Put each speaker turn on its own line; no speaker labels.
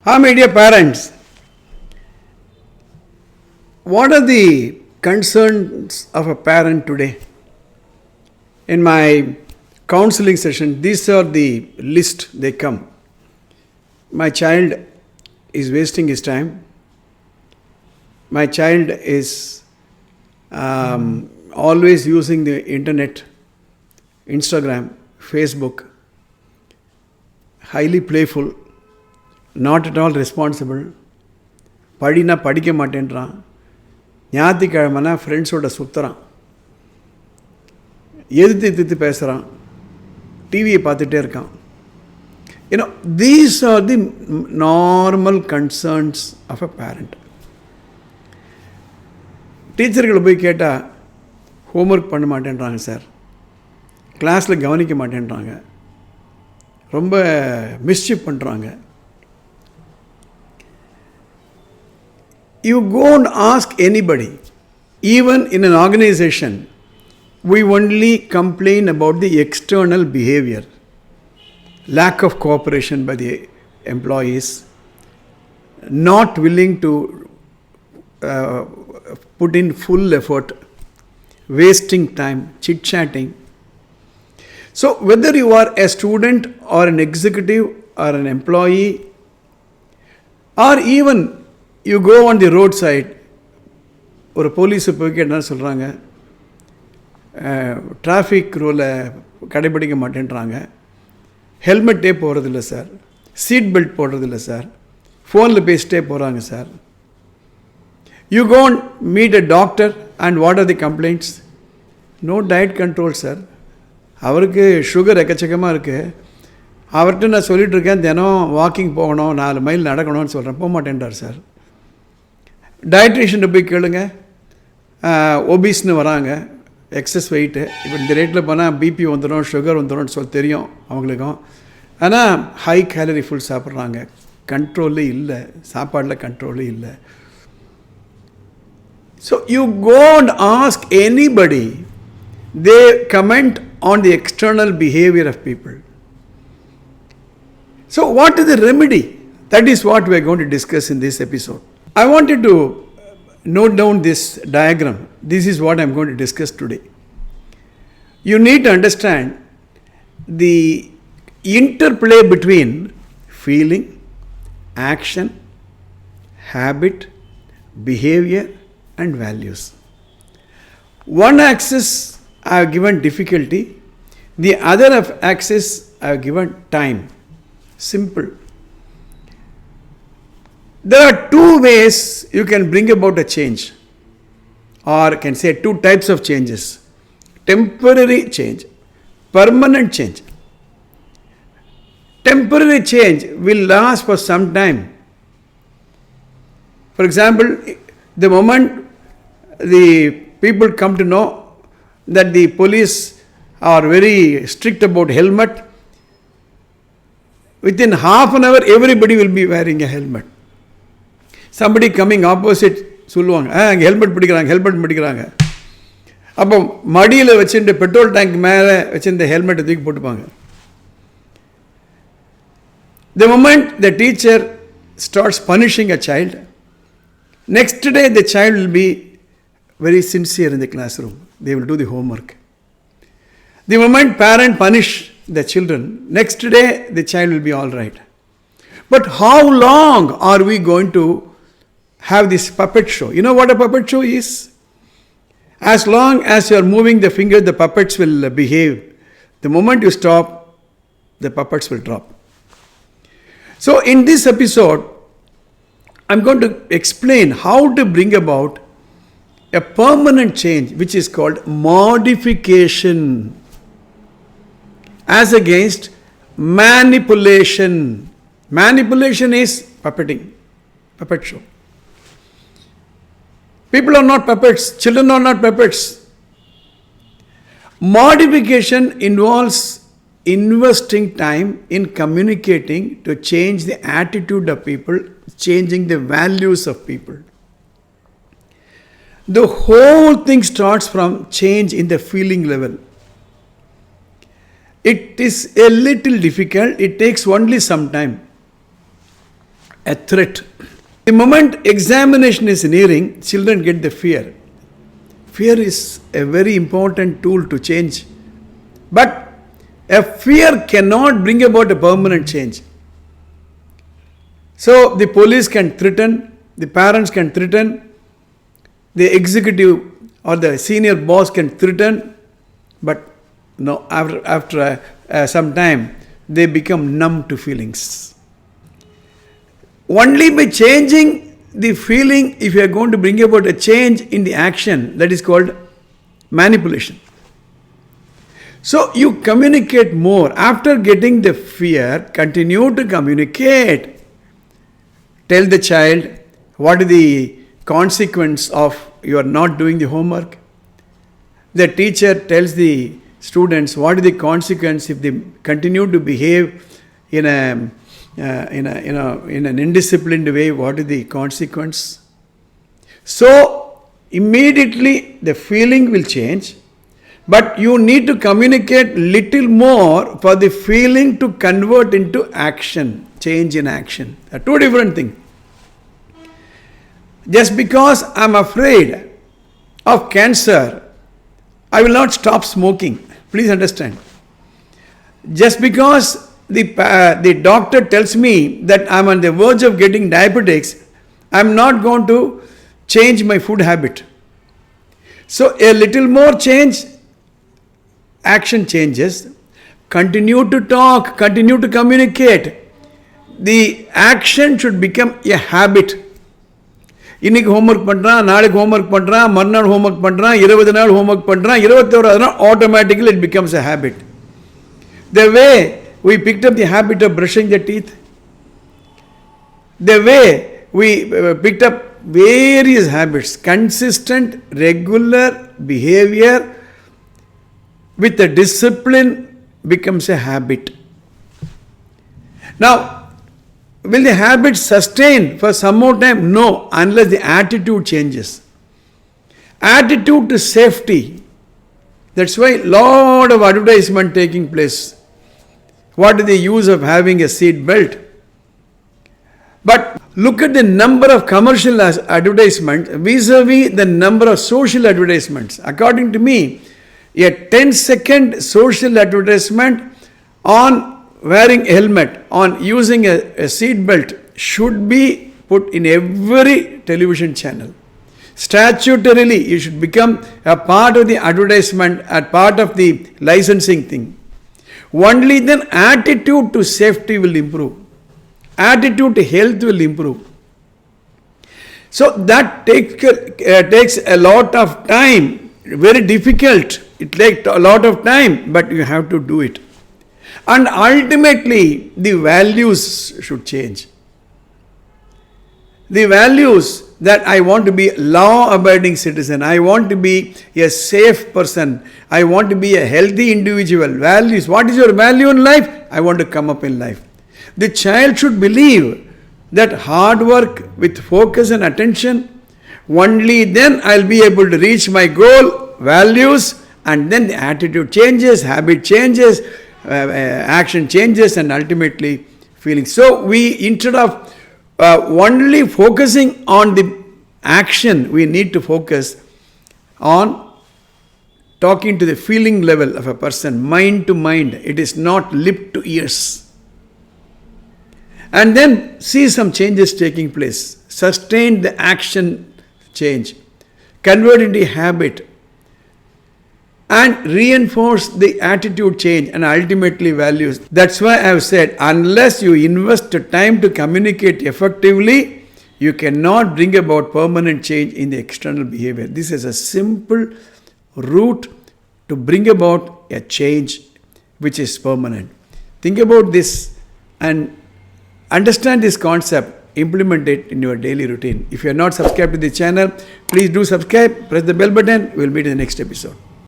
Hi, my dear parents. What are the concerns of a parent today? In my counseling session, these are the list they come. My child is wasting his time. My child is always using the internet, Instagram, Facebook, highly playful, not at all responsible. படினா படிக்க மாட்டேன்றான். ஞாயிற்றுக்கிழமைனா ஃப்ரெண்ட்ஸோட சுற்றுறான். எதிர்த்து பேசுகிறான். டிவியை பார்த்துட்டே இருக்கான். These are the normal concerns of a parent. டீச்சர்களை போய் கேட்டால் homework பண்ண மாட்டேன்றாங்க சார், கிளாஸில் கவனிக்க மாட்டேன்றாங்க, ரொம்ப மிஸ்சீஃப் பண்ணுறாங்க. You go and ask anybody, even in an organization, we only complain about the external behavior, lack of cooperation by the employees, not willing to put in full effort, wasting time, chit-chatting. So whether you are a student or an executive or an employee, or even you go on the roadside, ஒரு போலீஸை போய் கேட்டால் சொல்கிறாங்க, traffic ரூலை கடைபிடிக்க மாட்டேன்றாங்க, ஹெல்மெட்டே போடுறதில்ல sir, seat belt போடுறதில்ல சார், ஃபோனில் பேசிட்டே போகிறாங்க sir. You go and meet a doctor and what are the complaints? No diet control sir, அவருக்கு சுகர் எக்கச்சக்கமாக இருக்குது, அவர்கிட்ட நான் சொல்லிகிட்டு இருக்கேன் தினம் வாக்கிங் போகணும், 4 மைல் நடக்கணும்னு சொல்கிறேன், போக மாட்டேன்றார் சார். டயட்ரிஷியன்ட்ட போய் கேளுங்க, ஒபீஸ்னு வராங்க, எக்ஸஸ் வெயிட்டு, இப்போ இந்த ரேட்டில் போனால் பிபி வந்துடும், சுகர் வந்துடும் சொல்லி தெரியும் அவங்களுக்கும். ஆனால் ஹை கேலரி ஃபுல் சாப்பிட்றாங்க, கண்ட்ரோலே இல்லை, சாப்பாடில் கண்ட்ரோலே இல்லை. So you go and ask anybody, they comment on the external behavior of people. So what is the remedy? That is what we are going to discuss in this episode. I wanted to note down this diagram. This is what I am going to discuss today. You need to understand the interplay between feeling, action, habit, behavior and values. One axis I have given difficulty, the other axis I have given time. Simple. There are 2 ways you can bring about a change, or can say 2 types of changes: temporary change, permanent change. Temporary change will last for some time. For example, the moment the people come to know that the police are very strict about helmet, within half an hour everybody will be wearing a helmet. Somebody coming opposite சொல்லுவாங்க, அங்கே helmet பிடிக்கிறாங்க. அப்போ மடியில் வச்சுட்டு petrol tank மேலே வச்சுருந்த ஹெல்மெட்டை தூக்கி போட்டுப்பாங்க. The moment the teacher starts punishing a child, next day the child will be very sincere in the classroom. They will do the homework. The moment parent punish the children, next day the child will be all right. But how long are we going to have this puppet show? You know what a puppet show is? As long as you are moving the finger, the puppets will behave. The moment you stop, the puppets will drop. So in this episode, I'm going to explain how to bring about a permanent change, which is called modification, as against manipulation. Manipulation is puppet show. People are not puppets, children are not puppets. Modification involves investing time in communicating to change the attitude of people, changing the values of people. The whole thing starts from change in the feeling level. It is a little difficult, it takes only some time. a threat. The moment examination is nearing, children get the fear. Fear is a very important tool to change. But a fear cannot bring about a permanent change. So the police can threaten, the parents can threaten, the executive or the senior boss can threaten, but no, after some time, they become numb to feelings. Only by changing the feeling, if you are going to bring about a change in the action, that is called manipulation. So you communicate more. After getting the fear, continue to communicate. Tell the child what is the consequence of you are not doing the homework. The teacher tells the students what is the consequence if they continue to behave in an indisciplined way. What is the consequence? So immediately the feeling will change, but you need to communicate little more for the feeling to convert into action, change in action. Two different things. Just because I am afraid of cancer, I will not stop smoking. Please understand. Just because the doctor tells me that I am on the verge of getting diabetics, I am not going to change my food habit. So a little more change, action changes. Continue to talk, continue to communicate. The action should become a habit. இன்னைக்கு homework பண்ணுறான், நாளைக்கு homework பண்ணுறான், மறுநாள் homework பண்ணுறான், 20 நாள் homework பண்ணுறான், 21வது நாள் automatically it becomes a habit. The way we picked up the habit of brushing the teeth, the way we picked up various habits, consistent, regular behavior with a discipline becomes a habit. Now, will the habit sustain for some more time? No, unless the attitude changes. Attitude to safety. That's why lot of advertisement taking place. What is the use of having a seat belt? But look at the number of commercial advertisements vis-a-vis the number of social advertisements. According to me, a 10-second social advertisement on wearing a helmet, on using a seat belt should be put in every television channel. Statutorily, it should become a part of the advertisement, a part of the licensing thing. Only then attitude to safety will improve. Attitude to health will improve. So that takes a lot of time, very difficult. It takes a lot of time, but you have to do it. And ultimately, the values should change. The values that I want to be a law-abiding citizen, I want to be a safe person, I want to be a healthy individual. Values. What is your value in life? I want to come up in life. The child should believe that hard work with focus and attention, only then I'll be able to reach my goal, values, and then the attitude changes, habit changes, action changes, and ultimately feelings. So we, instead of only focusing on the action, we need to focus on talking to the feeling level of a person, mind to mind. It is not lip to ears. And then see some changes taking place. Sustain the action change. Convert into habit. And reinforce the attitude change and ultimately values. That's why I have said, unless you invest time to communicate effectively, you cannot bring about permanent change in the external behavior. This is a simple route to bring about a change which is permanent. Think about this and understand this concept. Implement it in your daily routine. If you are not subscribed to the channel, please do subscribe. Press the bell button. We will meet in the next episode.